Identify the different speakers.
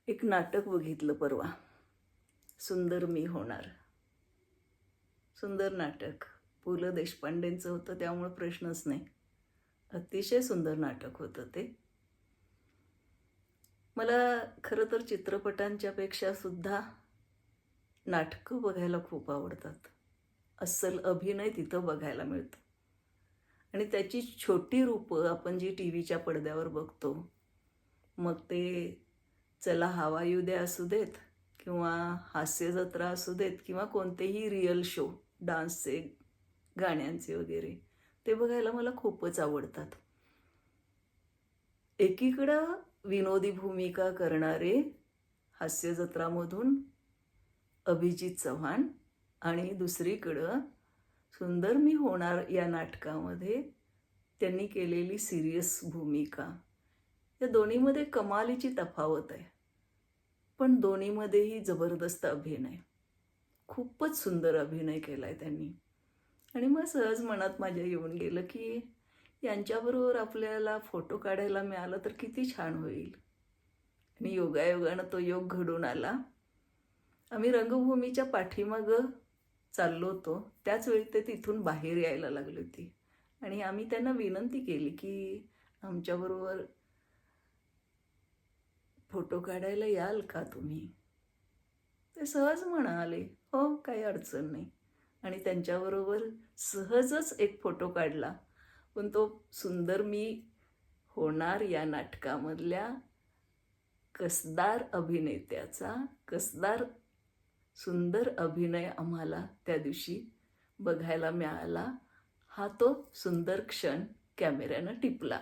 Speaker 1: एक नाटक बघितलं परवा, सुंदर मी होणार. सुंदर नाटक. पु ल देशपांडेंचं होतं, त्यामुळे प्रश्नच नाही. अतिशय सुंदर नाटक होतं ते. मला खरं तर चित्रपटांच्या पेक्षा सुद्धा नाटकं बघायला खूप आवडतात. अस्सल अभिनय तिथं बघायला मिळतो. आणि त्याची छोटी रूपं आपण जी टी व्हीच्या पडद्यावर बघतो, मग ते चला हवा येऊ द्या असू देत किंवा हास्य जत्रा असू देत किंवा कोणतेही रिअल शो, डान्सचे, गाण्यांचे वगैरे, ते बघायला मला खूपच आवडतात. एकीकडं विनोदी भूमिका करणारे हास्य जत्रामधून अभिजित चव्हाण आणि दुसरीकडं सुंदर मी होणार या नाटकामध्ये त्यांनी केलेली सिरियस भूमिका. या दोन्हीमध्ये कमालीची तफावत आहे. पण दोन्हीमध्येही जबरदस्त अभिनय. खूपच सुंदर अभिनय केला आहे त्यांनी. आणि मग सहज मनात माझ्या येऊन गेलं की यांच्याबरोबर आपल्याला फोटो काढायला मिळाला तर किती छान होईल. आणि योगायोगानं तो योग घडून आला. आम्ही रंगभूमीच्या पाठीमागं चाललो होतो, त्याचवेळी ते तिथून बाहेर यायला लागली होती. आणि आम्ही त्यांना विनंती केली की आमच्याबरोबर फोटो काढायला याल का तुम्ही? ते सहज म्हणाले, हो काही अडचण नाही. आणि त्यांच्याबरोबर सहजच एक फोटो काढला. पण तो सुंदर मी होणार या नाटकामधल्या कसदार अभिनेत्याचा कसदार सुंदर अभिनय आम्हाला त्या दिवशी बघायला मिळाला. हा तो सुंदर क्षण कॅमेऱ्यानं टिपला.